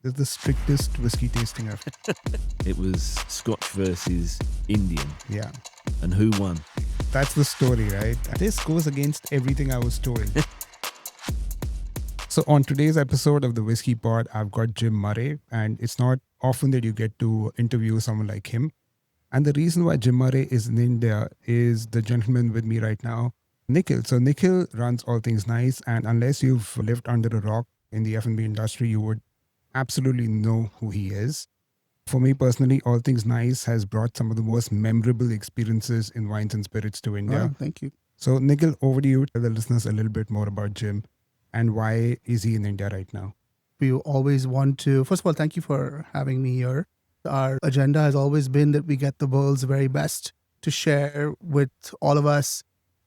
It's the strictest whiskey tasting ever. It was Scotch versus Indian. Yeah. And who won? That's the story, right? This goes against everything I was told. So on today's episode of the Whiskey Pod, I've got Jim Murray, and it's not often that you get to interview someone like him. And the reason why Jim Murray is in India is the gentleman with me right now, Nikhil. So Nikhil runs All Things Nice, and unless you've lived under a rock in the F&B industry, you would absolutely know who he is. For me personally, All Things Nice has brought some of the most memorable experiences in wines and spirits to India. Oh, thank you. So Nikhil, over to you. Tell the listeners a little bit more about Jim and why is he in India right now? We always want to, first of all, thank you for having me here. Our agenda has always been that we get the world's very best to share with all of us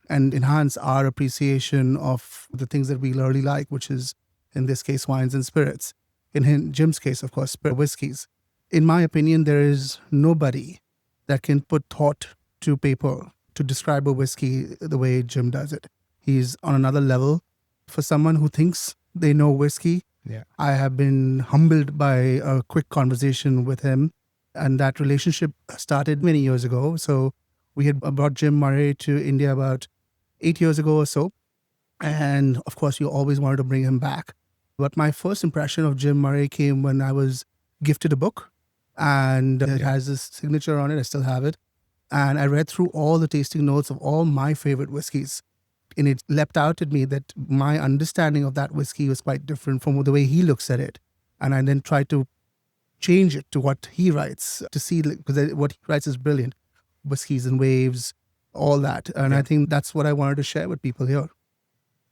and enhance our appreciation of the things that we really like, which is, in this case, wines and spirits. In Jim's case, of course, whiskeys. In my opinion, there is nobody that can put thought to paper to describe a whiskey the way Jim does it. He's on another level. For someone who thinks they know whiskey, Yeah. I have been humbled by a quick conversation with him. And that relationship started many years ago. So we had brought Jim Murray to India about 8 years ago or so. And of course, you always wanted to bring him back. But my first impression of Jim Murray came when I was gifted a book. And it has this signature on it. I still have it. And I read through all the tasting notes of all my favorite whiskeys. And it leapt out at me that my understanding of that whiskey was quite different from the way he looks at it. And I then tried to change it to what he writes to see, because what he writes is brilliant. Whiskeys and waves, all that. And I think that's what I wanted to share with people here.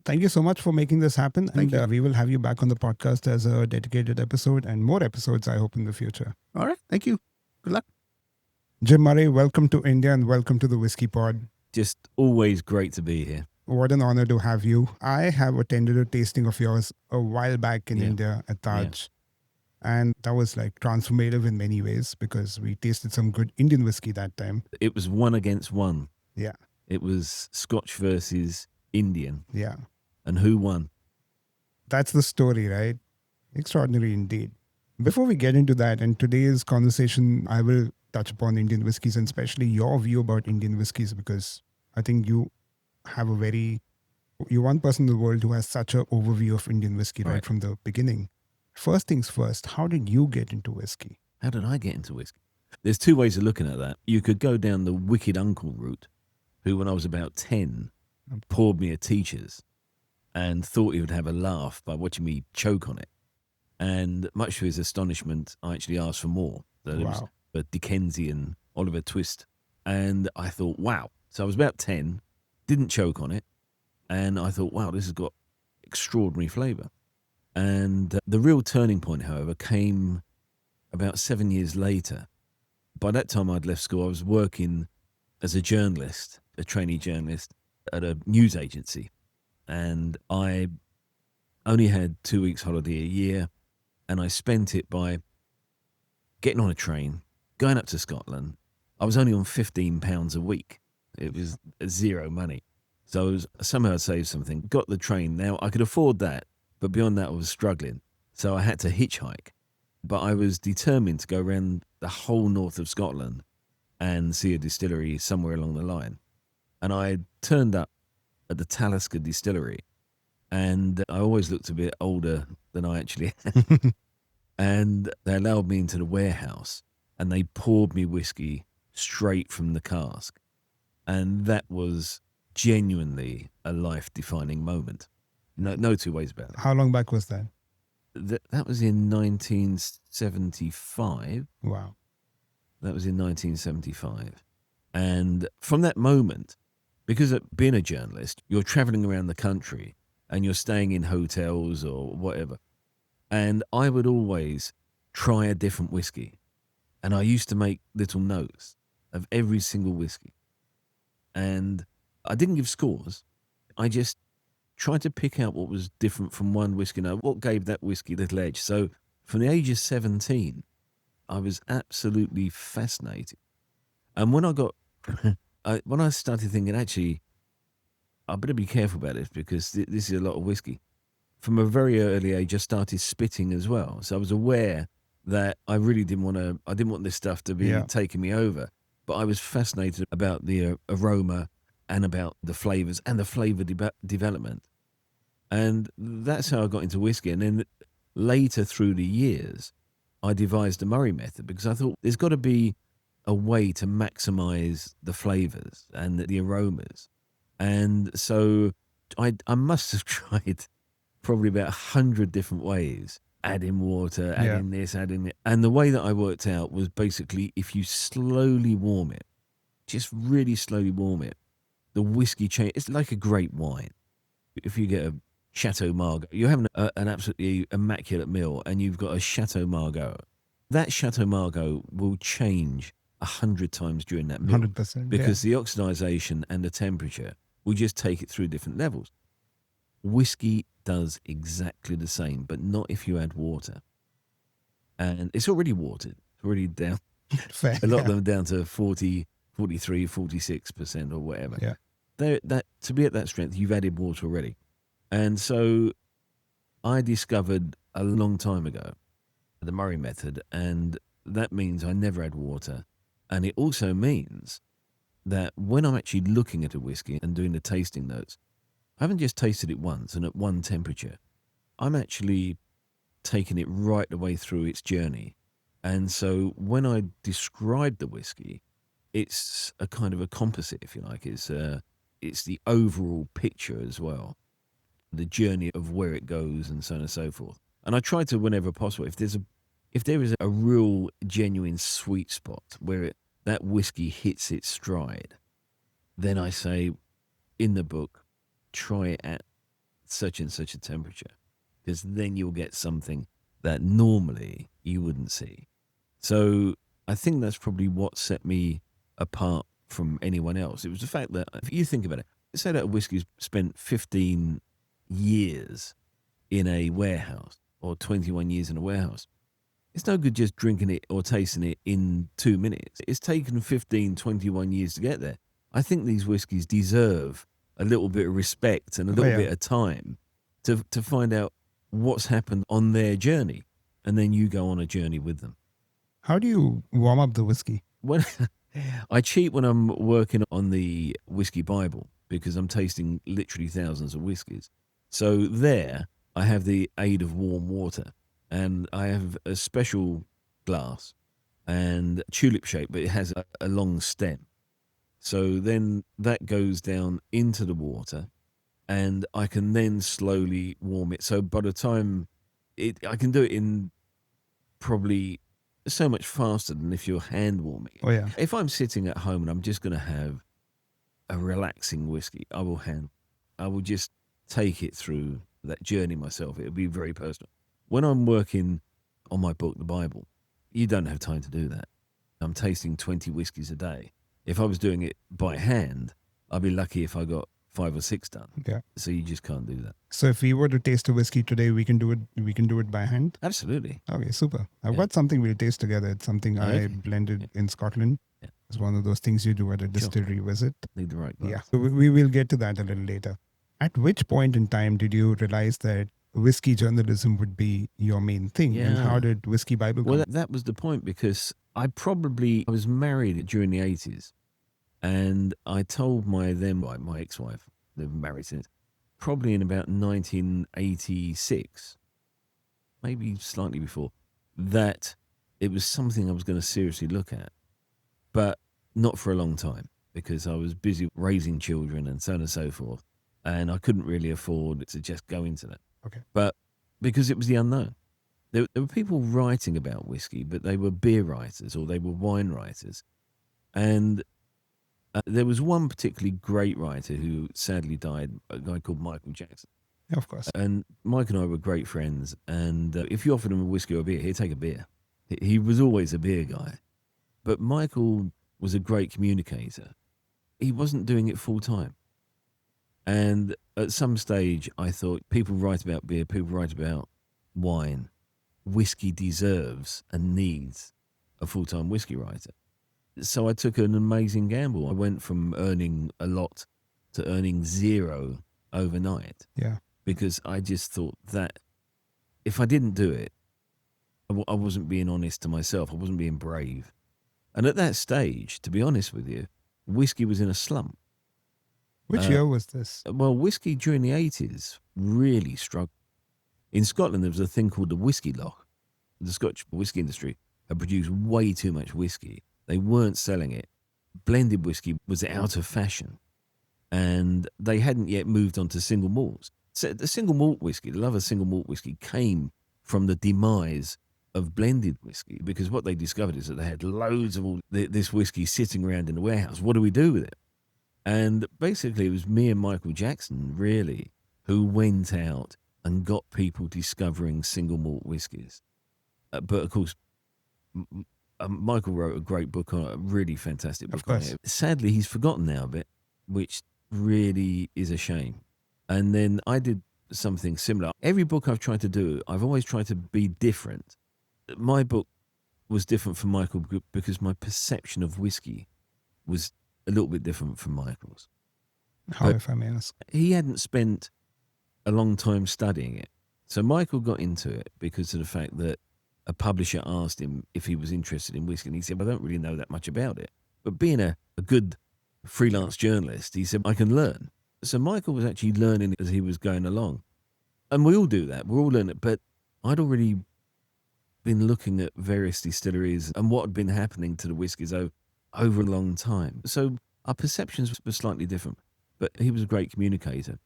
Thank you so much for making this happen. Thank and we will have you back on the podcast as a dedicated episode and more episodes, I hope, in the future. All right. Thank you. Good luck. Jim Murray, welcome to India and welcome to the Whiskey Pod. Just always great to be here. What an honor to have you. I have attended a tasting of yours a while back in India at Taj. And that was like transformative in many ways because we tasted some good Indian whiskey that time. It was 1 against 1. Yeah. It was Scotch versus Indian. Yeah. And who won? That's the story, right? Extraordinary indeed. Before we get into that, in today's conversation, I will touch upon Indian whiskeys and especially your view about Indian whiskeys because I think you're one person in the world who has such an overview of Indian whiskey right from the beginning. First things first, how did you get into whiskey? How did I get into whiskey? There's 2 ways of looking at that. You could go down the wicked uncle route, who when I was about 10, poured me a teacher's and thought he would have a laugh by watching me choke on it. And much to his astonishment, I actually asked for more. So it was a Dickensian Oliver Twist. And I thought, wow. So I was about 10, didn't choke on it. And I thought, wow, this has got extraordinary flavour. And the real turning point, however, came about 7 years later. By that time I'd left school. I was working as a journalist, a trainee journalist at a news agency. And I only had 2 weeks holiday a year. And I spent it by getting on a train, going up to Scotland. I was only on £15 a week. It was zero money. So somehow I saved something, got the train. Now I could afford that, but beyond that I was struggling. So I had to hitchhike. But I was determined to go around the whole north of Scotland and see a distillery somewhere along the line. And I turned up at the Talisker distillery. And I always looked a bit older than I actually am. And they allowed me into the warehouse and they poured me whiskey straight from the cask. And that was genuinely a life-defining moment. No 2 ways about it. How long back was that? That was in 1975. Wow. That was in 1975. And from that moment, because of being a journalist, you're traveling around the country and you're staying in hotels or whatever. And I would always try a different whiskey. And I used to make little notes of every single whiskey. And I didn't give scores. I just tried to pick out what was different from one whiskey. Now, what gave that whiskey a little edge? So from the age of 17, I was absolutely fascinated. And when I got, when I started thinking, actually, I better be careful about this because this is a lot of whiskey. from a very early age, I started spitting as well. So I was aware that I really didn't want this stuff to be Yeah. taking me over. But I was fascinated about the aroma and about the flavors and the flavor development. And that's how I got into whiskey. And then later through the years, I devised the Murray method because I thought there's got to be a way to maximize the flavors and the aromas. And so I must have tried probably about 100 different ways, adding water, adding this, adding it. And the way that I worked out was basically if you slowly warm it, just really slowly warm it, the whiskey change. It's like a great wine. If you get a Chateau Margaux, you're having an absolutely immaculate meal and you've got a Chateau Margaux. That Chateau Margaux will change 100 times during that meal 100%. because the oxidization and the temperature will just take it through different levels. Whiskey does exactly the same, but not if you add water. And it's already watered. It's already down. Fair. A lot of them are down to 40, 43, 46% or whatever. Yeah. To be at that strength, you've added water already. And so I discovered a long time ago the Murray method, and that means I never add water. And it also means that when I'm actually looking at a whiskey and doing the tasting notes, I haven't just tasted it once and at one temperature. I'm actually taking it right the way through its journey. And so when I describe the whiskey, it's a kind of a composite, if you like. It's the overall picture as well, the journey of where it goes and so on and so forth. And I try to, whenever possible, if there is a real genuine sweet spot where that whiskey hits its stride, then I say in the book, try it at such and such a temperature, because then you'll get something that normally you wouldn't see. So I think that's probably what set me apart from anyone else. It was the fact that if you think about it, let's say that a whiskey's spent 15 years in a warehouse or 21 years in a warehouse. It's no good just drinking it or tasting it in 2 minutes. It's taken 15, 21 years to get there. I think these whiskies deserve a little bit of respect and a little bit of time to find out what's happened on their journey. And then you go on a journey with them. How do you warm up the whiskey? When I cheat when I'm working on the whiskey Bible because I'm tasting literally thousands of whiskies. So there I have the aid of warm water, and I have a special glass and tulip shape, but it has a long stem. So then that goes down into the water and I can then slowly warm it. So by the time I can do it in probably so much faster than if you're hand warming it. Oh, yeah. If I'm sitting at home and I'm just going to have a relaxing whiskey, I will just take it through that journey myself. It'll be very personal. When I'm working on my book, the Bible, you don't have time to do that. I'm tasting 20 whiskies a day. If I was doing it by hand, I'd be lucky if I got 5 or 6 done. Yeah. So you just can't do that. So if we were to taste a whiskey today, we can do it by hand? Absolutely. Okay, super. I've got something we'll taste together. It's something I blended in Scotland. Yeah. It's one of those things you do at a distillery visit. Need the right glass. Yeah. So we will get to that a little later. At which point in time did you realize that whiskey journalism would be your main thing? And Yeah. how did Whiskey Bible come? Well, that was the point, because I was married during the 80s, and I told my ex-wife, they've been married since, probably in about 1986, maybe slightly before, that it was something I was going to seriously look at, but not for a long time, because I was busy raising children and so on and so forth, and I couldn't really afford to just go into that. Okay. But because it was the unknown. There were people writing about whiskey, but they were beer writers or they were wine writers. And there was one particularly great writer who sadly died, a guy called Michael Jackson. Yeah, of course. And Mike and I were great friends. And if you offered him a whiskey or a beer, he'd take a beer. He was always a beer guy. But Michael was a great communicator. He wasn't doing it full time. And at some stage, I thought, people write about beer, people write about wine. Whiskey deserves and needs a full-time whiskey writer. So I took an amazing gamble. I went from earning a lot to earning zero overnight. Yeah. because I just thought that if I didn't do it, I wasn't being honest to myself. I wasn't being brave. And at that stage, to be honest with you, whiskey was in a slump. Which year was this? Well, whiskey during the 80s really struggled. In Scotland, there was a thing called the whiskey lock. The Scotch whiskey industry had produced way too much whiskey. They weren't selling it. Blended whiskey was out of fashion. And they hadn't yet moved on to single malts. So the single malt whiskey, the love of single malt whiskey came from the demise of blended whiskey, because what they discovered is that they had loads of all this whiskey sitting around in the warehouse. What do we do with it? And basically it was me and Michael Jackson, really, who went out and got people discovering single malt whiskies. But of course, Michael wrote a great book on it, a really fantastic book on it. Sadly, he's forgotten now a bit, which really is a shame. And then I did something similar. Every book I've tried to do, I've always tried to be different. My book was different from Michael because my perception of whiskey was a little bit different from Michael's. How, if I may ask? He hadn't spent a long time studying it. So Michael got into it because of the fact that a publisher asked him if he was interested in whiskey. And he said, well, I don't really know that much about it. But being a good freelance journalist, he said, I can learn. So Michael was actually learning as he was going along. And we all do that. We're all learning it. But I'd already been looking at various distilleries and what had been happening to the whiskies over a long time. So our perceptions were slightly different. But he was a great communicator.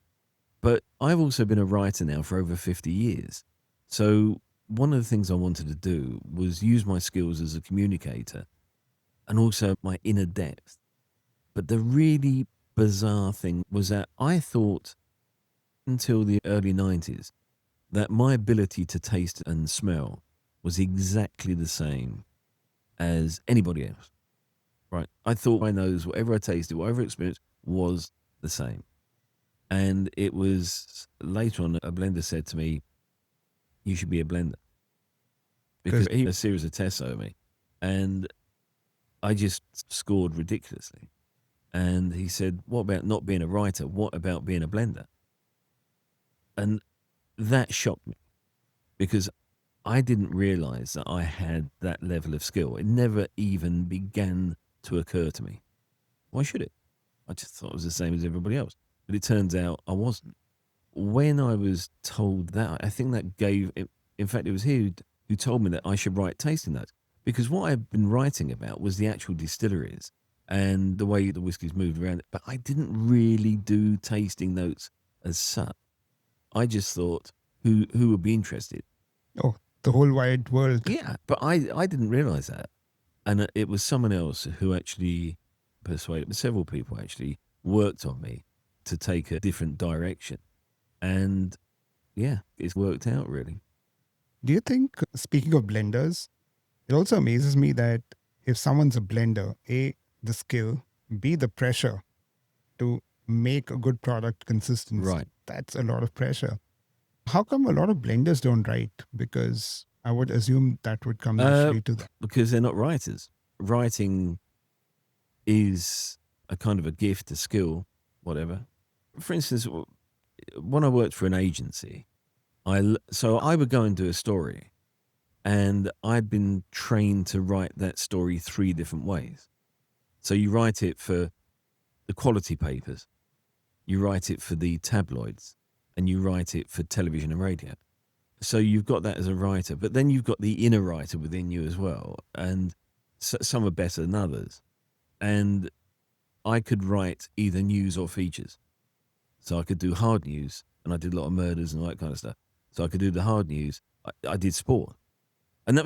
But I've also been a writer now for over 50 years. So one of the things I wanted to do was use my skills as a communicator and also my inner depth. But the really bizarre thing was that I thought until the early 90s that my ability to taste and smell was exactly the same as anybody else. Right? I thought my nose, whatever I tasted, whatever I experienced, was the same. And it was later on, a blender said to me, you should be a blender. Because he had a series of tests over me. And I just scored ridiculously. And he said, what about not being a writer? What about being a blender? And that shocked me because I didn't realize that I had that level of skill. It never even began to occur to me. Why should it? I just thought it was the same as everybody else. But it turns out I wasn't. When I was told that, I think that gave, in fact, it was he who told me that I should write tasting notes. Because what I've been writing about was the actual distilleries and the way the whiskies moved around. But I didn't really do tasting notes as such. I just thought, who would be interested? Oh, the whole wide world. Yeah, but I didn't realize that. And it was someone else who actually persuaded, several people actually worked on me to take a different direction. And yeah, it's worked out really. Do you think, speaking of blenders, it also amazes me that if someone's a blender, A, the skill, B, the pressure to make a good product consistently. Right. That's a lot of pressure. How come a lot of blenders don't write? Because I would assume that would come naturally to them. Because they're not writers. Writing is a kind of a gift, a skill, whatever. For instance, when I worked for an agency, I would go and do a story, and I'd been trained to write that story 3 different ways. So you write it for the quality papers, you write it for the tabloids, and you write it for television and radio. So you've got that as a writer, but then you've got the inner writer within you as well, and some are better than others. And I could write either news or features. So I could do hard news, and I did a lot of murders and all that kind of stuff. So I could do the hard news. I did sport. And that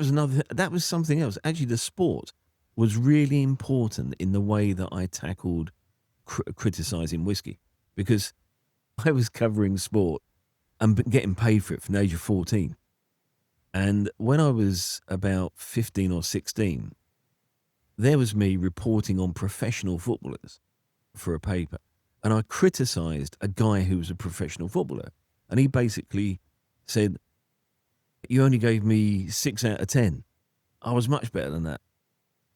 was something else. Actually, the sport was really important in the way that I tackled criticizing whiskey, because I was covering sport and getting paid for it from the age of 14. And when I was about 15 or 16, there was me reporting on professional footballers for a paper. And I criticized a guy who was a professional footballer. And he basically said, you only gave me 6 out of 10. I was much better than that.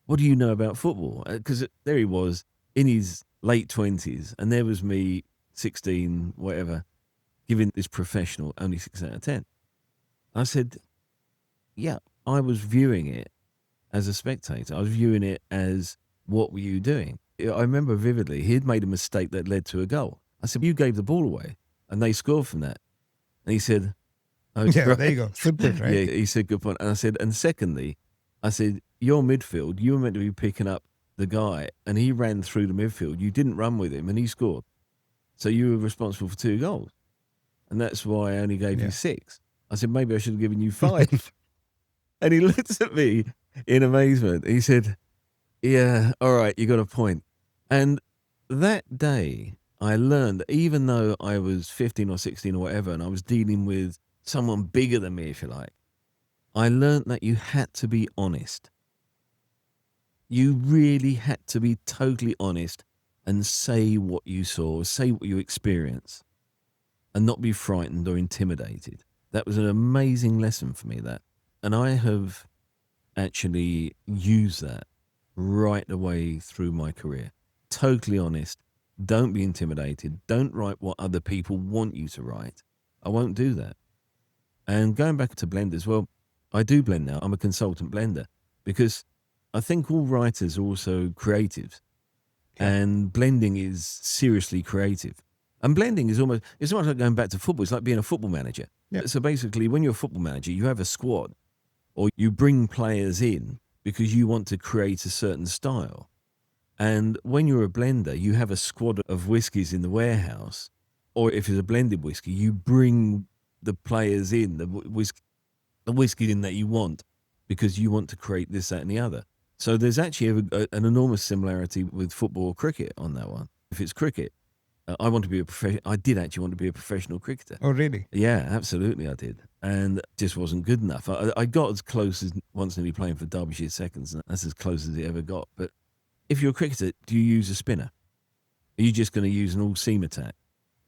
What do you know about football? Because there he was in his late 20s, and there was me, 16, whatever. giving this professional only 6 out of 10. I said, yeah, I was viewing it as a spectator. I was viewing it as, what were you doing? I remember vividly, he'd made a mistake that led to a goal. I said, you gave the ball away and they scored from that. And he said, oh, Yeah, right. there you go. Simple, right? Yeah, he said, good point. And I said, and secondly, I said, your midfield, you were meant to be picking up the guy and he ran through the midfield. You didn't run with him and he scored. So you were responsible for 2 goals. And that's why I only gave you 6. I said, maybe I should have given you 5. And he looked at me in amazement. He said, yeah, all right, you got a point. And that day I learned that even though I was 15 or 16 or whatever, and I was dealing with someone bigger than me, if you like, I learned that you had to be honest. You really had to be totally honest and say what you saw, say what you experienced, and not be frightened or intimidated. That was an amazing lesson for me, that. And I have actually used that right the way through my career. Totally honest. Don't be intimidated. Don't write what other people want you to write. I won't do that. And going back to blenders, well, I do blend now. I'm a consultant blender because I think all writers are also creatives. Yeah. And blending is seriously creative. And blending is almost like going back to football. It's like being a football manager. Yeah. So basically, when you're a football manager, you have a squad or you bring players in because you want to create a certain style. And when you're a blender, you have a squad of whiskies in the warehouse, or if it's a blended whiskey, you bring the players in, the whiskey in that you want, because you want to create this, that, and the other. So there's actually an enormous similarity with football or cricket on that one. If it's cricket, I did actually want to be a professional cricketer. Oh, really? Yeah, absolutely I did. And it just wasn't good enough. I got as close as once nearly playing for Derbyshire Seconds, and that's as close as it ever got. But if you're a cricketer, do you use a spinner? Are you just going to use an all-seam attack?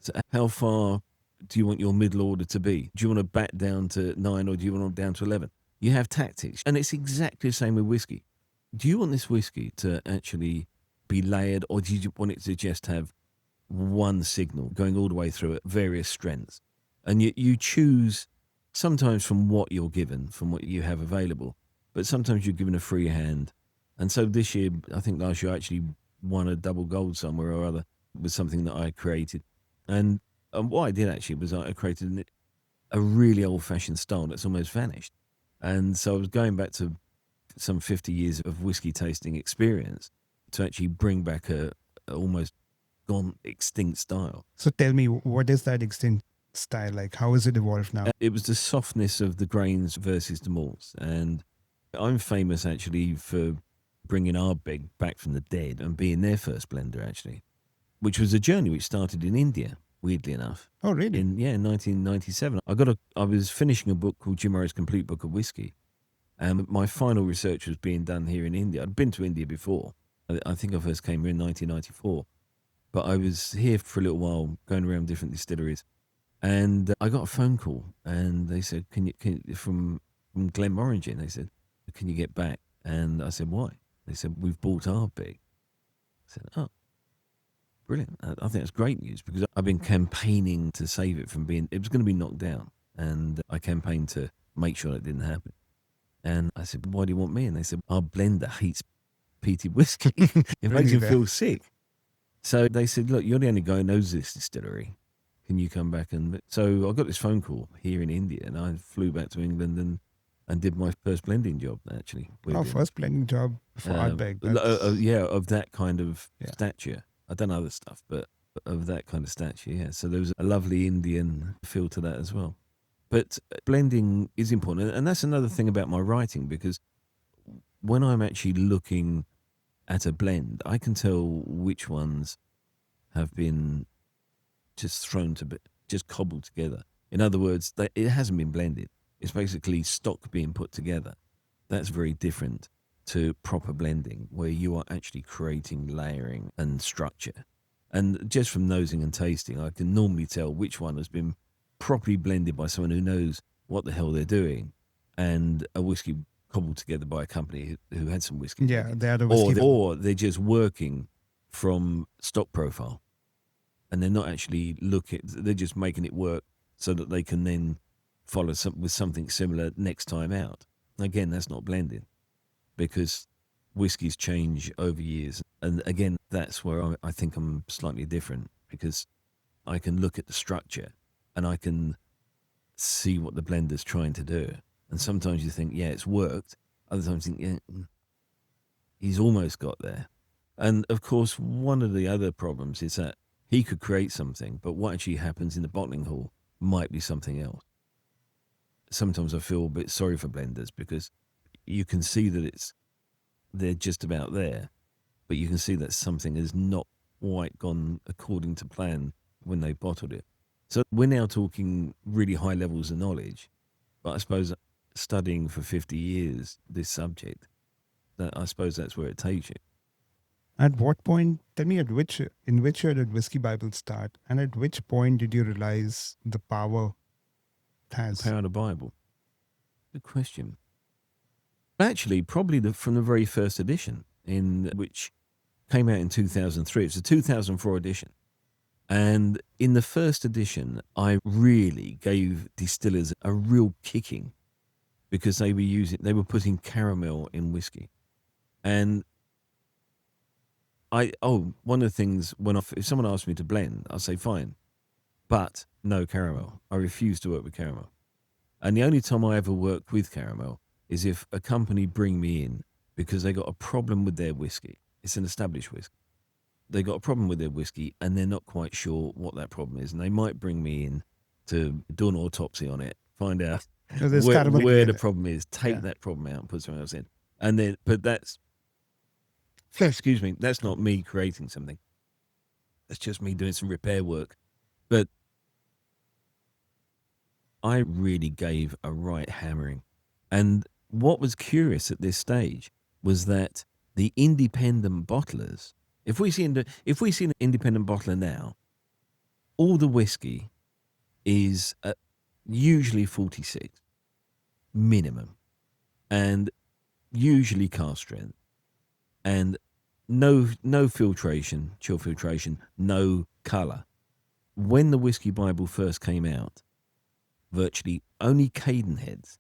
So how far do you want your middle order to be? Do you want to bat down to 9 or do you want to down to 11? You have tactics. And it's exactly the same with whiskey. Do you want this whiskey to actually be layered, or do you want it to just have one signal going all the way through at various strengths? And you choose sometimes from what you're given, from what you have available, but sometimes you're given a free hand. And so this year, I think last year, I actually won a double gold somewhere or other with something that I created. And what I did actually was I created a really old-fashioned style that's almost vanished. And so I was going back to some 50 years of whiskey tasting experience to actually bring back a almost gone extinct style. So tell me, what is that extinct style like? How has it evolved now? It was the softness of the grains versus the malts. And I'm famous actually for bringing Ardbeg back from the dead and being their first blender, actually, which was a journey which started in India, weirdly enough. Oh, really? In 1997. I was finishing a book called Jim Murray's Complete Book of Whiskey. And my final research was being done here in India. I'd been to India before. I think I first came here in 1994. But I was here for a little while, going around different distilleries. And I got a phone call, and they said, "Can you from Glenmorangie?" They said, "Can you get back?" And I said, "Why?" They said, "We've bought Ardbeg." I said, "Oh, brilliant. I think that's great news, because I've been campaigning to save it from it was going to be knocked down. And I campaigned to make sure that didn't happen. And I said, "Why do you want me?" And they said, "Our blender hates peated whiskey. It makes him feel sick." So they said, "Look, you're the only guy who knows this distillery. Can you come back?" And so I got this phone call here in India, and I flew back to England and did my first blending job, actually. Oh, first blending job for Ardbeg. Of that kind of Yeah. stature. I've done other stuff, but of that kind of stature, yeah. So there was a lovely Indian feel to that as well. But blending is important. And that's another thing about my writing, because when I'm actually looking at a blend, I can tell which ones have been just just cobbled together. In other words, it hasn't been blended. It's basically stock being put together. That's very different to proper blending, where you are actually creating layering and structure. And just from nosing and tasting, I can normally tell which one has been properly blended by someone who knows what the hell they're doing, and a whiskey cobbled together by a company who had some whiskey. Yeah, they had a whiskey. Or they're just working from stock profile. and they're not actually they're just making it work so that they can then follow with something similar next time out. Again, that's not blending, because whiskies change over years. And again, that's where I think I'm slightly different, because I can look at the structure and I can see what the blender's trying to do. And sometimes you think, yeah, it's worked. Other times you think, yeah, he's almost got there. And of course, one of the other problems is that he could create something, but what actually happens in the bottling hall might be something else. Sometimes I feel a bit sorry for blenders, because you can see that they're just about there, but you can see that something has not quite gone according to plan when they bottled it. So we're now talking really high levels of knowledge, but I suppose studying for 50 years this subject, I suppose that's where it takes you. At what point, tell me, in which year did Whiskey Bible start? And at which point did you realize the power it has? The power of the Bible. Good question. Actually, probably from the very first edition, which came out in 2003. It's a 2004 edition. And in the first edition, I really gave distillers a real kicking, because they were putting caramel in whiskey. And one of the things, if someone asked me to blend, I'll say fine, but no caramel. I refuse to work with caramel. And the only time I ever work with caramel is if a company bring me in because they got a problem with their whiskey. It's an established whiskey. They got a problem with their whiskey and they're not quite sure what that problem is. And they might bring me in to do an autopsy on it, find out where the problem is, take that problem out and put something else in. And then, but that's not me creating something. That's just me doing some repair work. But I really gave a right hammering. And what was curious at this stage was that the independent bottlers, if we see an independent bottler now, all the whiskey is usually 46 minimum, and usually cask strength, and no filtration, chill filtration, no colour. When the Whiskey Bible first came out, virtually only Cadenheads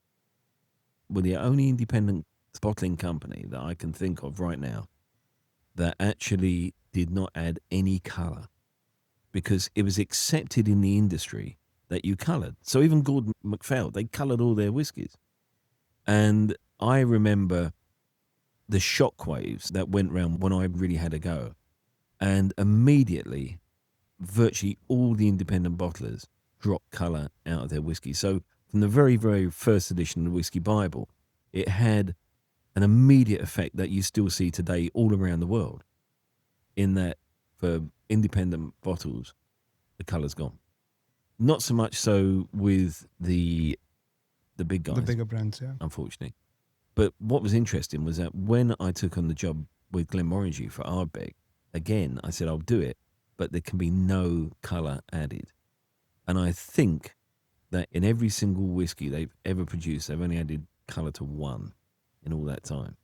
were the only independent bottling company that I can think of right now that actually did not add any colour, because it was accepted in the industry that you coloured. So even Gordon MacPhail, they coloured all their whiskies. And I remember the shockwaves that went round when I really had a go. And immediately, virtually all the independent bottlers dropped colour out of their whiskey. So from the very, very first edition of the Whiskey Bible, it had an immediate effect that you still see today all around the world, in that for independent bottles, the colour's gone. Not so much so with the big guys. The bigger brands, yeah. Unfortunately. But what was interesting was that when I took on the job with Glenmorangie for Ardbeg, again, I said, I'll do it, but there can be no colour added. And I think that in every single whiskey they've ever produced, they've only added colour to one in all that time.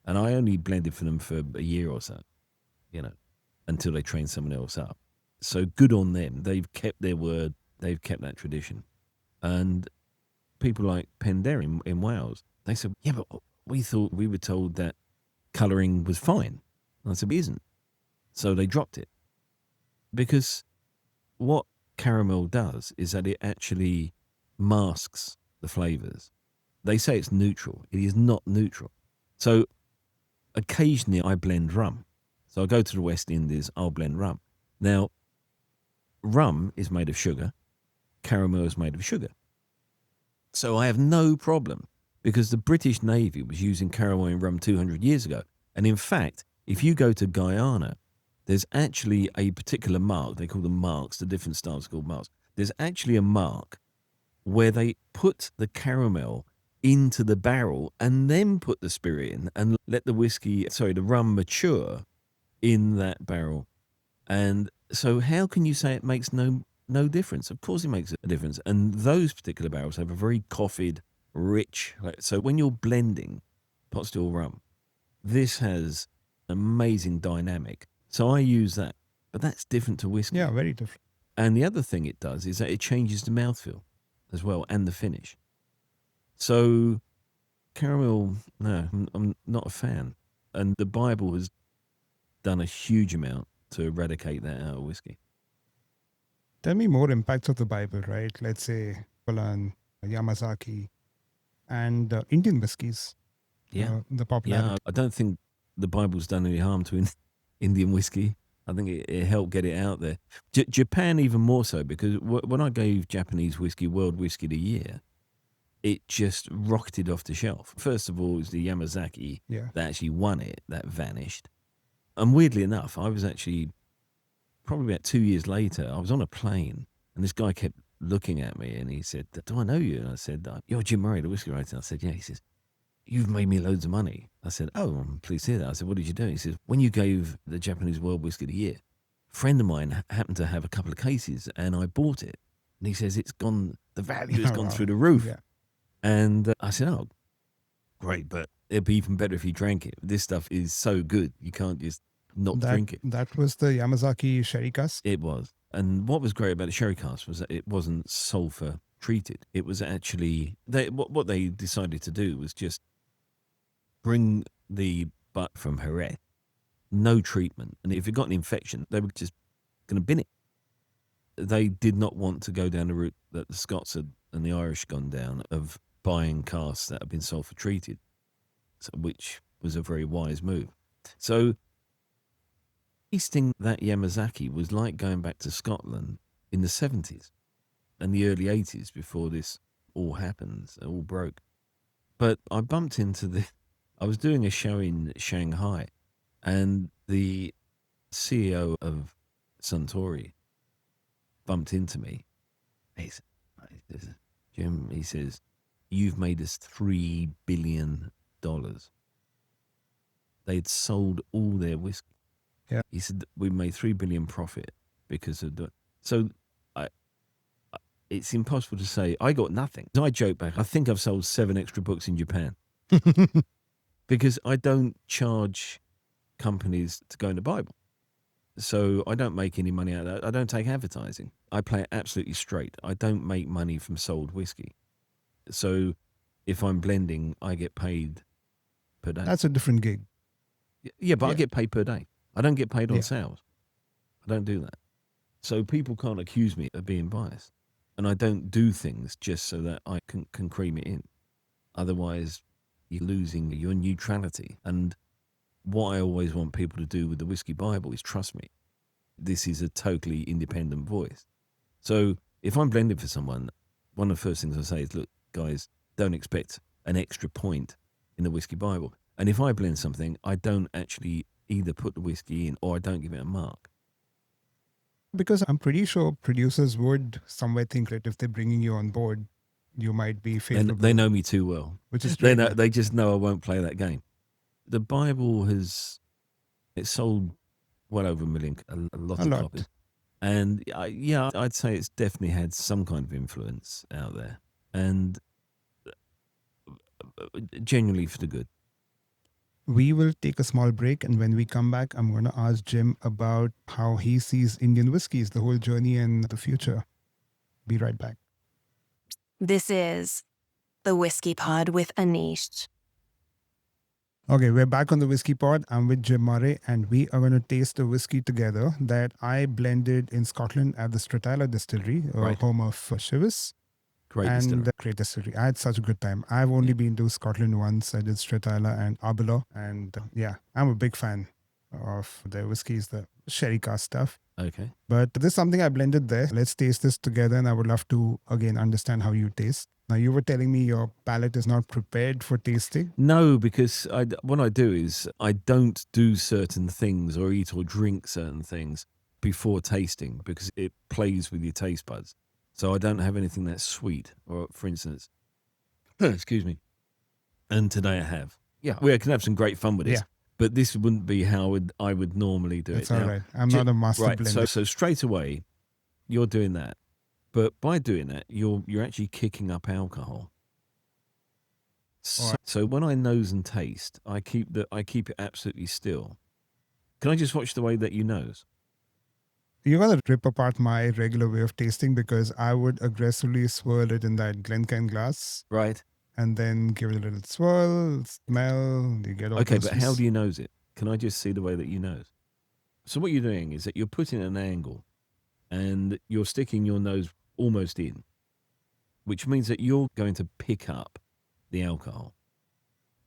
And I only blended for them for a year or so, until they trained someone else up. So good on them. They've kept their word. They've kept that tradition. And people like Penderyn in Wales, they said, yeah, but we were told that colouring was fine. And I said, it isn't. So they dropped it. Because what caramel does is that it actually masks the flavours. They say it's neutral. It is not neutral. So occasionally I blend rum. So I go to the West Indies, I'll blend rum. Now, rum is made of sugar. Caramel is made of sugar. So I have no problem, because the British Navy was using caramel in rum 200 years ago. And in fact, if you go to Guyana, there's actually a particular mark. They call them marks. The different styles are called marks. There's actually a mark where they put the caramel into the barrel and then put the spirit in and let the rum mature in that barrel. And so how can you say it makes no difference? Of course it makes a difference. And those particular barrels have a very coffeed, rich. So when you're blending pot still rum, this has amazing dynamic. So I use that. But that's different to whiskey. Yeah, very different. And the other thing it does is that it changes the mouthfeel as well and the finish. So caramel, no, I'm not a fan. And the Bible has done a huge amount to eradicate that out of whiskey. Tell me more impacts of the Bible, right? Let's say Poland, Yamazaki, and Indian whiskies. Yeah. The popularity. Yeah, I don't think the Bible's done any harm to Indian whiskey. I think it helped get it out there. Japan even more so, because when I gave Japanese whiskey World Whiskey of the Year, it just rocketed off the shelf. First of all, it was the Yamazaki that actually won it, that vanished. And weirdly enough, I was actually, probably about 2 years later, I was on a plane and this guy kept looking at me and he said, "Do I know you?" And I said, "You're Jim Murray, the whiskey writer." I said, "Yeah." He says, "You've made me loads of money." I said, "Oh, I'm pleased to hear that." I said, "What did you do?" He says, "When you gave the Japanese World Whiskey of the Year, a friend of mine happened to have a couple of cases and I bought it." And he says, "It's gone, the value has gone through the roof." Yeah. And I said, "Oh, great, but it'd be even better if you drank it. This stuff is so good, you can't just not drink it." That was the Yamazaki sherry cask. It was. And what was great about the sherry cask was that it wasn't sulfur treated. It was actually, what they decided to do was just bring the butt from Jerez, no treatment. And if it got an infection, they were just going to bin it. They did not want to go down the route that the Scots had and the Irish gone down of buying casks that have been sulfur treated, which was a very wise move. So tasting that Yamazaki was like going back to Scotland in the 70s and the early 80s before this all happened, it all broke. But I bumped into I was doing a show in Shanghai and the CEO of Suntory bumped into me. He said, "Jim," he says, "you've made us $3 billion. They'd sold all their whiskey." Yeah. He said, "We made $3 billion profit because of the..." So it's impossible to say I got nothing. I joke back, I think I've sold 7 extra books in Japan because I don't charge companies to go in the Bible. So I don't make any money out of that. I don't take advertising. I play it absolutely straight. I don't make money from sold whiskey. So if I'm blending, I get paid per day. That's a different gig. Yeah, but I Yeah. get paid per day. I don't get paid on Yeah. sales. I don't do that. So people can't accuse me of being biased. And I don't do things just so that I can cream it in. Otherwise, you're losing your neutrality. And what I always want people to do with the Whiskey Bible is trust me. This is a totally independent voice. So if I'm blending for someone, one of the first things I say is, look, guys, don't expect an extra point in the Whiskey Bible. And if I blend something, I don't actually either put the whiskey in or I don't give it a mark. Because I'm pretty sure producers would somewhere think that if they're bringing you on board, you might be And favorable. they know me too well. Which is They strange. they just know I won't play that game. The Bible it's sold well over 1 million, a lot of copies. And yeah, I'd say it's definitely had some kind of influence out there. And genuinely for the good. We will take a small break, and when we come back, I'm going to ask Jim about how he sees Indian whiskies, the whole journey and the future. Be right back. This is the Whiskey Pod with Aneesh. Okay, we're back on the Whiskey Pod. I'm with Jim Murray, and we are going to taste a whiskey together that I blended in Scotland at the Stratala Distillery, Right. home of Chivas. Great and distillery. Great distillery. I had such a good time. I've only been to Scotland once. I did Stratala and Arbella, and yeah, I'm a big fan of their whiskeys, the sherry cask stuff. Okay. But this is something I blended there. Let's taste this together, and I would love to again understand how you taste. Now, you were telling me your palate is not prepared for tasting. No, because what I do is I don't do certain things or eat or drink certain things before tasting because it plays with your taste buds. So I don't have anything that's sweet, or for instance, excuse me. And today I have. Yeah, we can have some great fun with this. Yeah. But this wouldn't be how I would normally do It's it. all Now, right. I'm not a master right, blender. so straight away, you're doing that. But by doing that, you're actually kicking up alcohol. So when I nose and taste, I keep it absolutely still. Can I just watch the way that you nose? You're going to rip apart my regular way of tasting because I would aggressively swirl it in that Glencairn glass Right. and then give it a little swirl, smell, you get all Okay, those. but how do you nose it? Can I just see the way that you nose? So what you're doing is that you're putting an angle and you're sticking your nose almost in, which means that you're going to pick up the alcohol.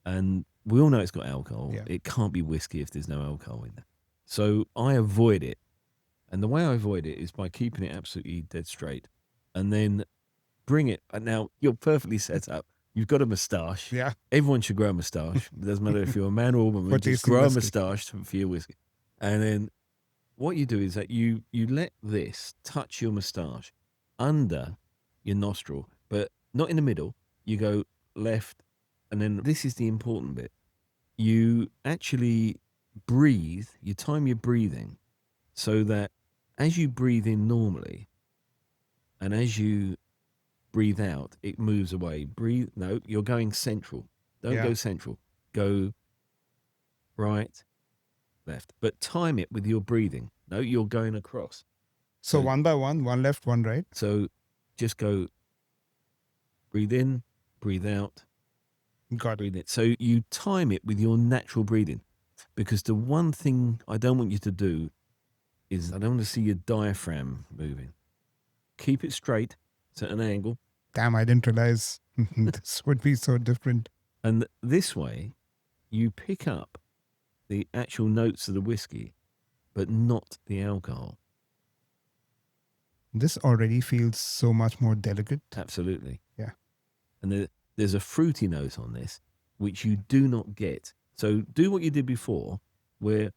And we all know it's got alcohol. Yeah. It can't be whiskey if there's no alcohol in it. So I avoid it. And the way I avoid it is by keeping it absolutely dead straight. And then bring it. And now you're perfectly set up. You've got a moustache. Yeah. Everyone should grow a moustache. It doesn't matter if you're a man or a woman. For Just tasting grow a whiskey. moustache for your whiskey. And then what you do is that you let this touch your moustache under your nostril, but not in the middle. You go left, and then this is the important bit. You actually breathe, you time your breathing so that as you breathe in normally and as you breathe out, it moves away. Breathe, no, you're going central. Don't go central. Go right, left. But time it with your breathing. No, you're going across. So one by one left, one right. So just go breathe in, breathe out, Got it. breathe in. So you time it with your natural breathing. Because the one thing I don't want you to do is I don't want to see your diaphragm moving. Keep it straight, it's at an angle. Damn, I didn't realize this would be so different. And this way, you pick up the actual notes of the whiskey, but not the alcohol. This already feels so much more delicate. Absolutely. Yeah. And there's a fruity note on this, which you do not get. So do what you did before, where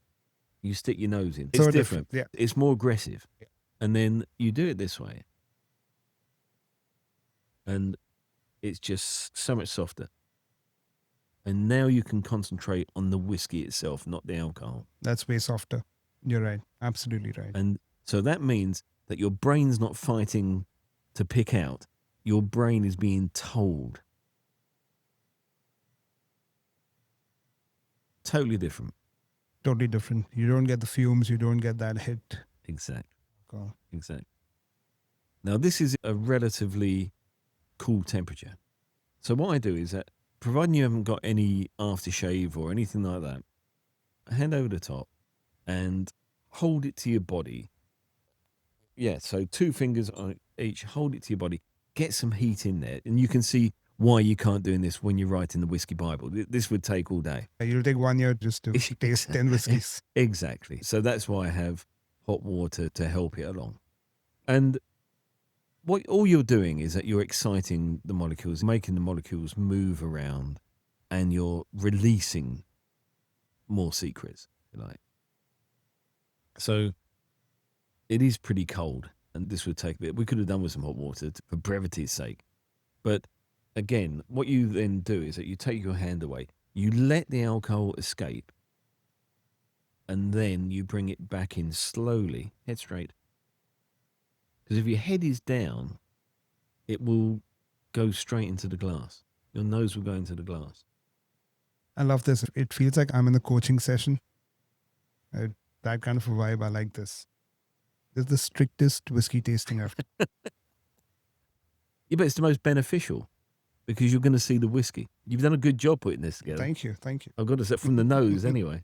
you stick your nose in. It's So different. Yeah. It's more aggressive. Yeah. And then you do it this way. And it's just so much softer. And now you can concentrate on the whiskey itself, not the alcohol. That's way softer. You're right. Absolutely right. And so that means that your brain's not fighting to pick out. Your brain is being told. Totally different. Totally different. You don't get the fumes. You don't get that hit. Exactly. Go. Exactly. Now, this is a relatively cool temperature. So what I do is that, providing you haven't got any aftershave or anything like that, hand over the top and hold it to your body. Yeah, so 2 fingers on each, hold it to your body, get some heat in there. And you can see why you can't do this when you're writing the Whiskey Bible. This would take all day. You'll take 1 year just to taste 10 whiskeys. Exactly. So that's why I have hot water to help it along. And what all you're doing is that you're exciting the molecules, making the molecules move around, and you're releasing more secrets, if you like. So it is pretty cold, and this would take a bit. We could have done with some hot water for brevity's sake. But again, what you then do is that you take your hand away, you let the alcohol escape, and then you bring it back in slowly, head straight. Because if your head is down, it will go straight into the glass. Your nose will go into the glass. I love this. It feels like I'm in a coaching session. That kind of a vibe. I like this. This is the strictest whiskey tasting I've. Yeah, but it's the most beneficial because you're going to see the whiskey. You've done a good job putting this together. Thank you. Thank you. I've got to say, from the nose anyway.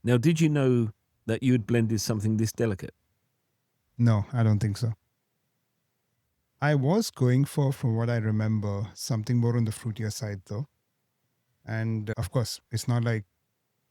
Now, did you know that you had blended something this delicate? No, I don't think so. I was going for, from what I remember, something more on the fruitier side though. And of course, it's not like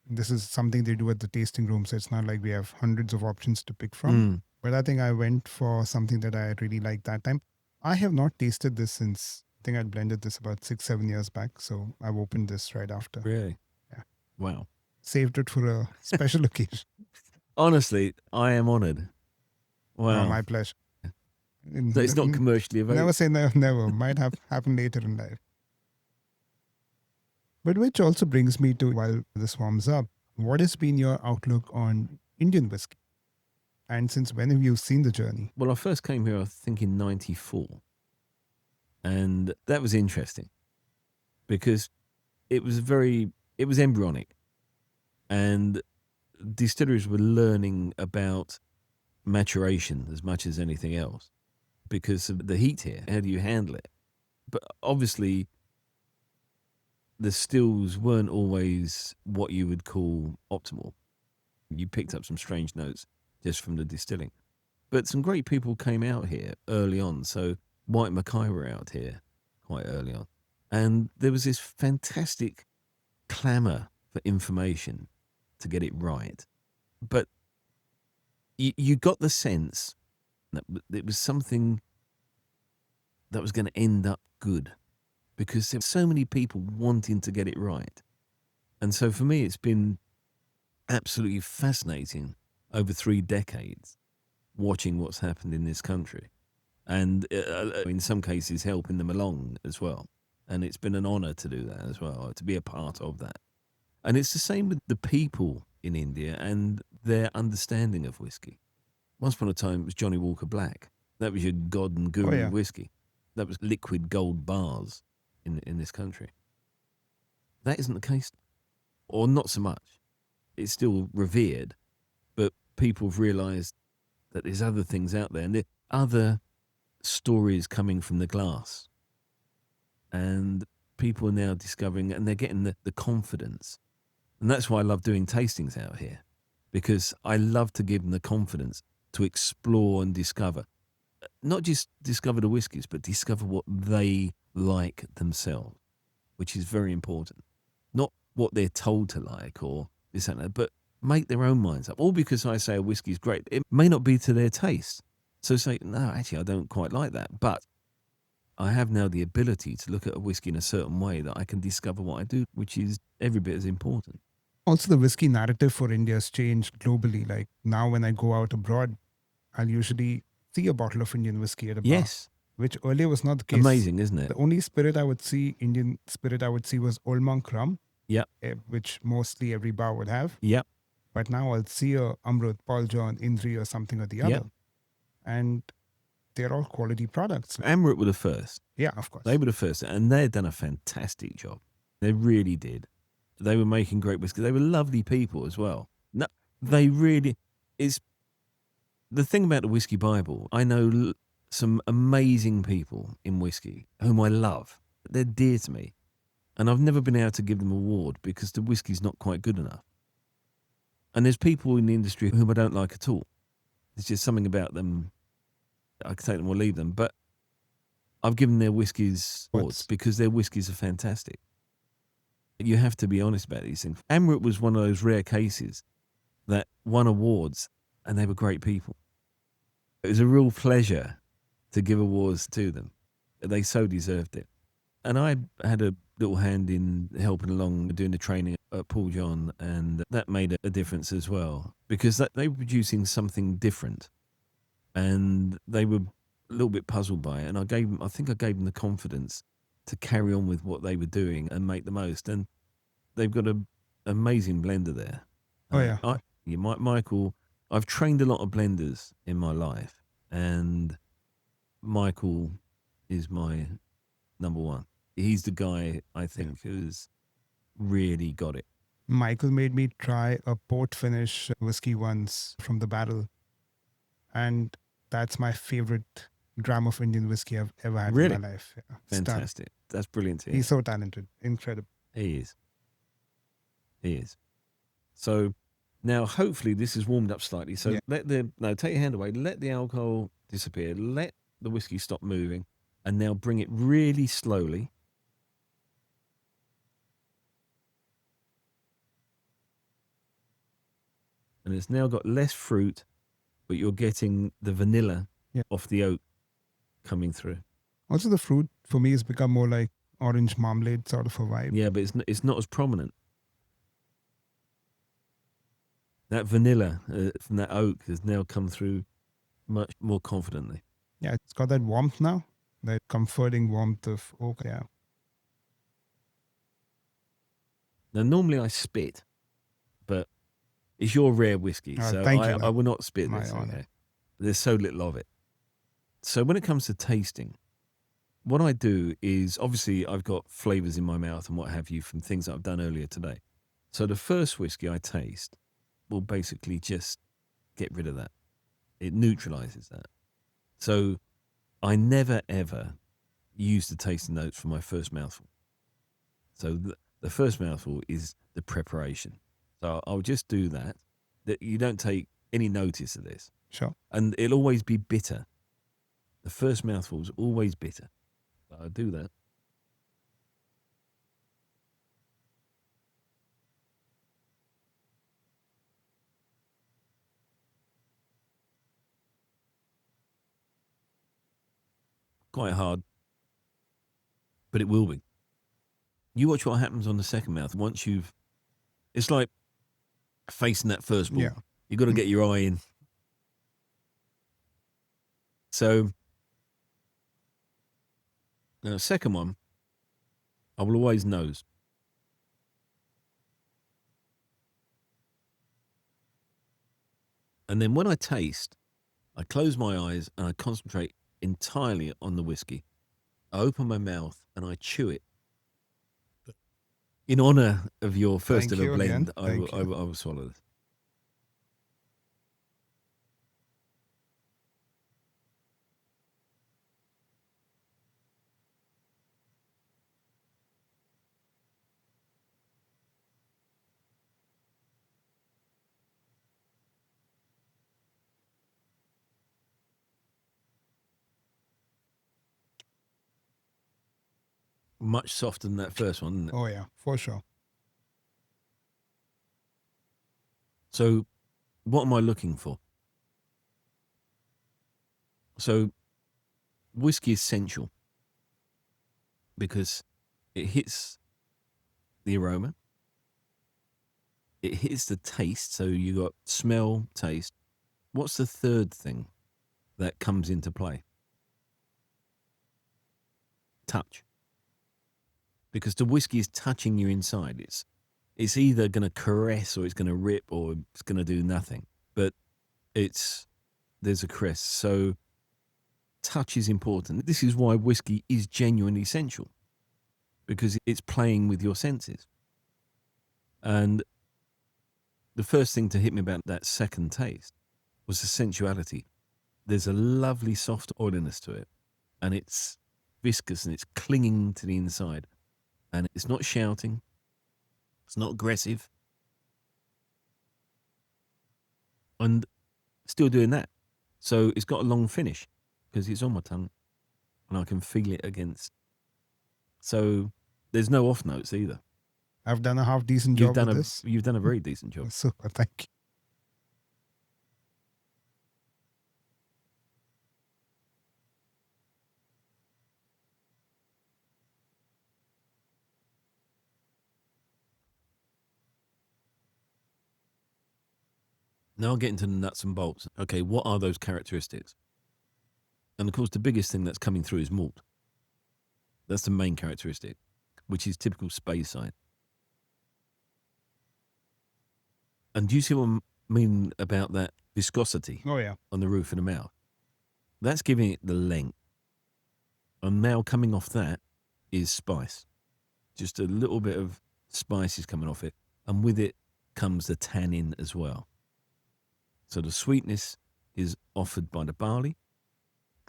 this is something they do at the tasting room. So it's not like we have hundreds of options to pick from. But I think I went for something that I really liked that time. I have not tasted this since, I think I blended this about 6-7 years back. So I've opened this right after. Really? Yeah. Wow. Saved it for a special occasion. Honestly, I am honored. Wow. Oh, my pleasure. So it's not commercially available. Never say never, never. Might have happen later in life. But which also brings me to, while this warms up, what has been your outlook on Indian whiskey? And since when have you seen the journey? Well, I first came here, I think, in 94. And that was interesting because it was embryonic. And distilleries were learning about maturation as much as anything else because of the heat here. How do you handle it? But obviously, the stills weren't always what you would call optimal. You picked up some strange notes just from the distilling. But some great people came out here early on. So White Mackay were out here quite early on. And there was this fantastic clamour for information to get it right. But you got the sense that it was something that was going to end up good because there were so many people wanting to get it right. And so for me, it's been absolutely fascinating over 3 decades watching what's happened in this country and in some cases helping them along as well. And it's been an honour to do that as well, to be a part of that. And it's the same with the people in India and their understanding of whiskey. Once upon a time, it was Johnny Walker Black. That was your god and guru whiskey. That was liquid gold bars in this country. That isn't the case, or not so much. It's still revered, but people have realised that there's other things out there, and there are other stories coming from the glass. And people are now discovering, and they're getting the confidence. And that's why I love doing tastings out here, because I love to give them the confidence to explore and discover. Not just discover the whiskies, but discover what they like themselves, which is very important. Not what they're told to like or this and that, but make their own minds up. All because I say a whiskey is great, it may not be to their taste. So say, no, actually, I don't quite like that. But I have now the ability to look at a whiskey in a certain way that I can discover what I do, which is every bit as important. Also, the whiskey narrative for India has changed globally. Like now when I go out abroad, I'll usually see a bottle of Indian whiskey at a bar. Yes. Which earlier was not the case. Amazing, isn't it? The only spirit I would see, Indian spirit I would see, was Old Monk rum. Yep. Which mostly every bar would have. Yep. But now I'll see a Amrut, Paul John, Indri or something or the other. Yep. And they're all quality products. Amrut were the first. Yeah, of course. They were the first. And they'd done a fantastic job. They really did. They were making great whiskey. They were lovely people as well. No, they really... It's the thing about the Whiskey Bible. I know some amazing people in whiskey whom I love. They're dear to me. And I've never been able to give them an award because the whiskey's not quite good enough. And there's people in the industry whom I don't like at all. There's just something about them. I can take them or leave them. But I've given their whiskies awards because their whiskies are fantastic. You have to be honest about these things. Amrut was one of those rare cases that won awards and they were great people. It was a real pleasure to give awards to them. They so deserved it. And I had a little hand in helping along doing the training at Paul John, and that made a difference as well because they were producing something different and they were a little bit puzzled by it. And I think I gave them the confidence to carry on with what they were doing and make the most. And they've got an amazing blender there. Oh, yeah. Michael, I've trained a lot of blenders in my life, and Michael is my number one. He's the guy, I think, who's really got it. Michael made me try a port finish whiskey once from the barrel. And that's my favorite dram of Indian whiskey I've ever had in my life. Yeah. Fantastic. That's brilliant to hear. He's so talented. Incredible. He is. He is. So now hopefully this is warmed up slightly. So take your hand away. Let the alcohol disappear. Let the whiskey stop moving. And now bring it really slowly. And it's now got less fruit, but you're getting the vanilla off the oak coming through. Also, the fruit for me has become more like orange marmalade sort of a vibe. Yeah, but it's not as prominent. That vanilla from that oak has now come through much more confidently. Yeah, it's got that warmth now, that comforting warmth of oak. Yeah. Now, normally I spit, but it's your rare whiskey, so I will not spit this. Okay? There's so little of it. So when it comes to tasting, what I do is, obviously I've got flavours in my mouth and what have you from things that I've done earlier today. So the first whiskey I taste will basically just get rid of that. It neutralizes that. So I never, ever use the tasting notes for my first mouthful. So the first mouthful is the preparation. So I'll just do that. That you don't take any notice of this. Sure. And it'll always be bitter. The first mouthful is always bitter. So I'll do that. Quite hard, but it will be. You watch what happens on the second mouth. Once you've, it's like facing that first ball. Yeah. You've got to get your eye in. So, the second one, I will always nose. And then when I taste, I close my eyes and I concentrate entirely on the whiskey. I open my mouth and I chew it. In honor of your first Thank ever you again. blend, I Thank you. will swallow this. Much softer than that first one, isn't it? Oh, yeah, for sure. So, what am I looking for? So, whiskey is essential because it hits the aroma, it hits the taste. So, you got smell, taste. What's the third thing that comes into play? Touch. Because the whiskey is touching you inside. It's either going to caress or it's going to rip or it's going to do nothing. But there's a caress. So touch is important. This is why whiskey is genuinely essential, because it's playing with your senses. And the first thing to hit me about that second taste was the sensuality. There's a lovely soft oiliness to it, and it's viscous and it's clinging to the inside. And it's not shouting. It's not aggressive. And still doing that. So it's got a long finish because it's on my tongue and I can feel it against. So there's no off notes either. I've done a half decent You've job done with this. you've done a very decent job. Super, thank you. Now I'll get into the nuts and bolts. Okay, what are those characteristics? And of course, the biggest thing that's coming through is malt. That's the main characteristic, which is typical Speyside. And do you see what I mean about that viscosity Oh, yeah. on the roof of the mouth? That's giving it the length. And now coming off that is spice. Just a little bit of spice is coming off it. And with it comes the tannin as well. So the sweetness is offered by the barley,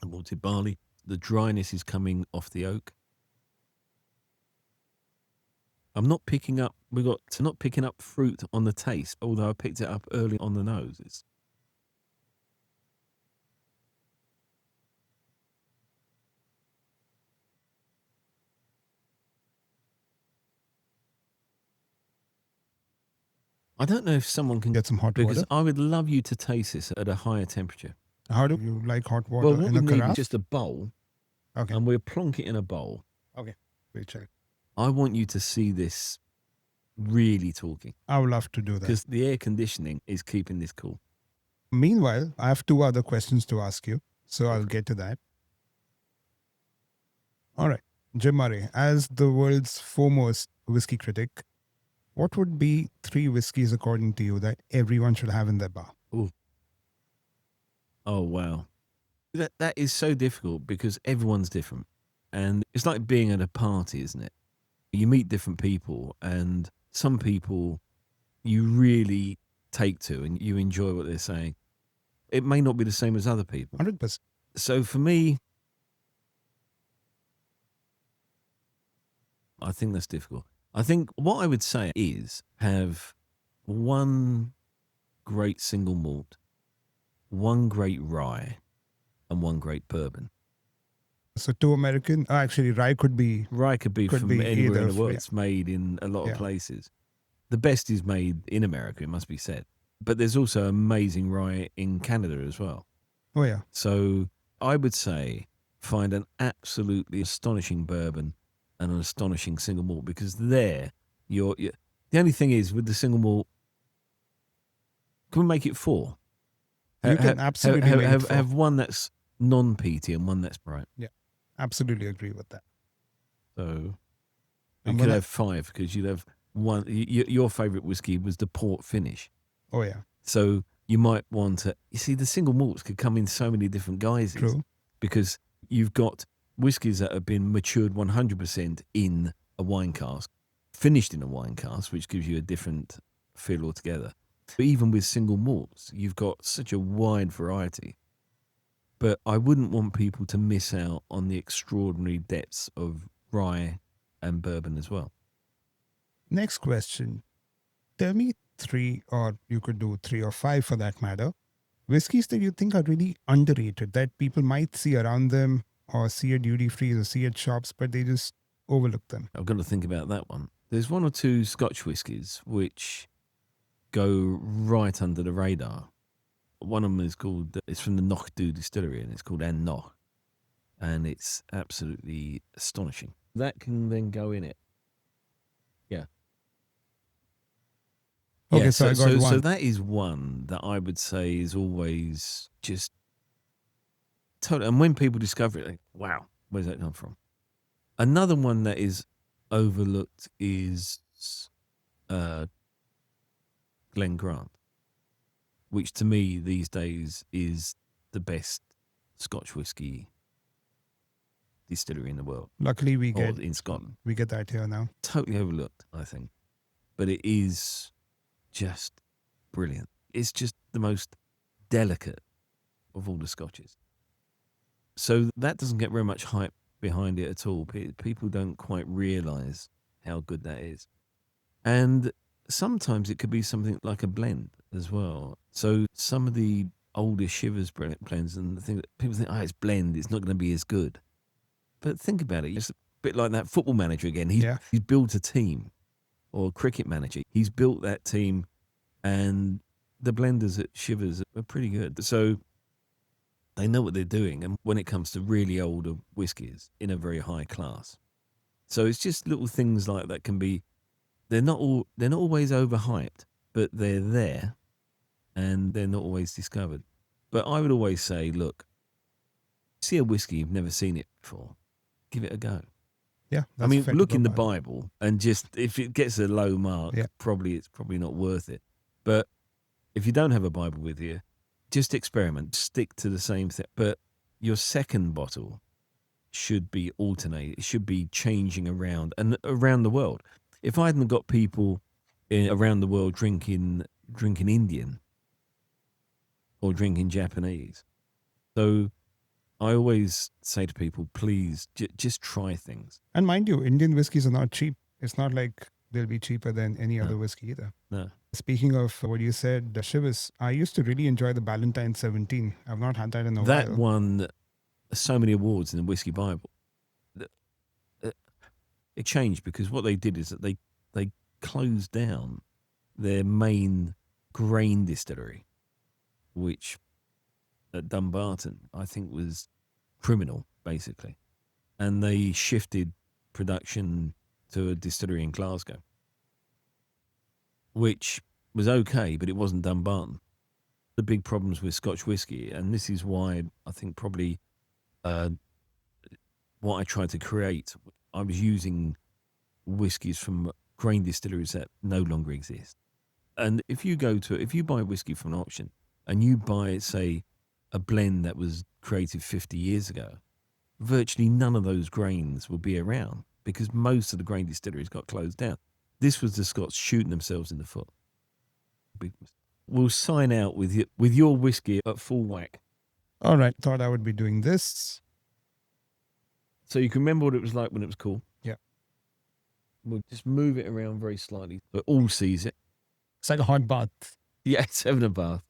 the malted barley. The dryness is coming off the oak. I'm not picking up fruit on the taste, although I picked it up early on the nose. I don't know if someone can Get some hot because water. I would love you to taste this at a higher temperature. How do you like hot water? Well, what in we a need is carafe? just a bowl, Okay, and we'll plonk it in a bowl. wait, check. I want you to see this really talking, I would love to do that. because the air conditioning is keeping this cool. Meanwhile, I have two other questions to ask you, so I'll Okay. get to that. All right. Jim Murray, as the world's foremost whiskey critic, what would be 3 whiskeys according to you that everyone should have in their bar? Oh, wow. That is so difficult because everyone's different. And it's like being at a party, isn't it? You meet different people, and some people you really take to and you enjoy what they're saying, it may not be the same as other people. 100%. So for me, I think that's difficult. I think what I would say is have one great single malt, one great rye, and one great bourbon. So 2 American, actually rye could be, Rye could be from be anywhere in either, the world. yeah. It's made in a lot of Yeah. places. The best is made in America, it must be said. But there's also amazing rye in Canada as well. oh yeah, So I would say find an absolutely astonishing bourbon and an astonishing single malt, because there you're the only thing is with the single malt, can we make it 4? you can absolutely make it 4. Have one that's non-peaty and one that's bright. Absolutely agree with that. So you And could when I- have 5, because you'd have one. Your favorite whiskey was the port finish. Oh yeah, So you might want to, you see, the single malts could come in so many different guises. true. Because you've got whiskies that have been matured 100% in a wine cask, finished in a wine cask, which gives you a different feel altogether. But even with single malts, you've got such a wide variety. But I wouldn't want people to miss out on the extraordinary depths of rye and bourbon as well. Next question. Tell me 3, or you could do 3 or 5 for that matter, whiskeys that you think are really underrated, that people might see around them or see at duty free or see at shops, but they just overlook them. I've got to think about that one. There's 1 or 2 Scotch whiskies which go right under the radar. One of them is called, it's from the Knockdhu distillery, and it's called An Knock. And it's absolutely astonishing. That can then go in it. Yeah. Okay, Yeah, so I got so one. that is one that I would say is always just total. And when people discover it, like, wow, where's that come from? Another one that is overlooked is Glen Grant, which to me these days is the best Scotch whiskey distillery in the world, Luckily we or get in Scotland. that here now. Totally overlooked, I think. But it is just brilliant. It's just the most delicate of all the Scotches. So that doesn't get very much hype behind it at all. People don't quite realise how good that is. And sometimes it could be something like a blend as well. So some of the older Shivers blends, and the thing that people think, it's blend, it's not going to be as good. But think about it. It's a bit like that football manager again. He's built a team, or cricket manager. He's built that team, and the blenders at Shivers are pretty good. So they know what they're doing. And when it comes to really older whiskies in a very high class. So it's just little things like that can be, they're not always overhyped, but they're there and they're not always discovered. But I would always say, look, see a whiskey, you've never seen it before, give it a go. Yeah. I mean, fair to look go in the by. Bible and just, if it gets a low mark, Yeah. it's probably not worth it. But if you don't have a Bible with you, just experiment, stick to the same thing. But your second bottle should be alternate. It should be changing around and around the world. If I hadn't got people around the world drinking Indian or drinking Japanese, so I always say to people, please just try things. And mind you, Indian whiskeys are not cheap. It's not like they'll be cheaper than any No. other whiskey either. No. Speaking of what you said, Shivers, I used to really enjoy the Ballantine 17. I've not had that in a That while. won so many awards in the Whiskey Bible. It changed because what they did is that they closed down their main grain distillery, which at Dumbarton I think was criminal, basically. And they shifted production to a distillery in Glasgow, which was okay, but it wasn't Dumbarton. The big problems with Scotch whisky, and this is why I think probably what I tried to create, I was using whiskies from grain distilleries that no longer exist. And if you buy whiskey from an auction and you buy, say, a blend that was created 50 years ago, virtually none of those grains will be around because most of the grain distilleries got closed down. This was the Scots shooting themselves in the foot. Big mistake. We'll sign out with your whiskey at full whack. All right. Thought I would be doing this. So you can remember what it was like when it was cool. Yeah. We'll just move it around very slightly so all sees it. It's like a hot bath. Yeah, it's having a bath.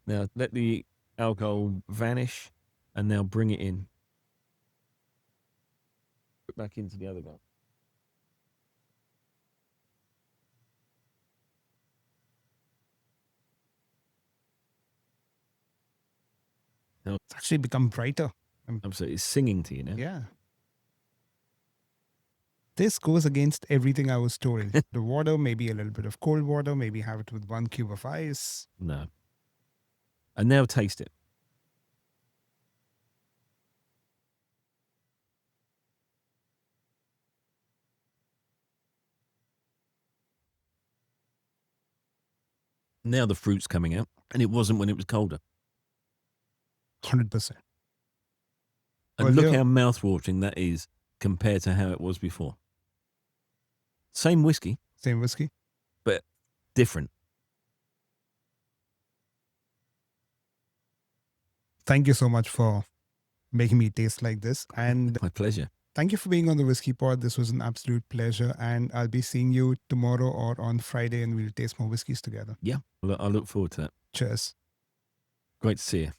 Now let the alcohol vanish and now bring it in. Put back into the other glass. Now, It's actually become brighter. so it's singing to you now. Yeah. This goes against everything I was told. The water, maybe a little bit of cold water, maybe have it with 1 cube of ice. No. And now taste it. Now the fruit's coming out, and it wasn't when it was colder. 100%. And Well, look yeah. how mouth-watering that is compared to how it was before. Same whiskey, Same whiskey. but different. Thank you so much for making me taste like this. And My pleasure. thank you for being on the Whiskey Pod. This was an absolute pleasure. And I'll be seeing you tomorrow or on Friday, and we'll taste more whiskeys together. Yeah, I look forward to that. Cheers. Great to see you.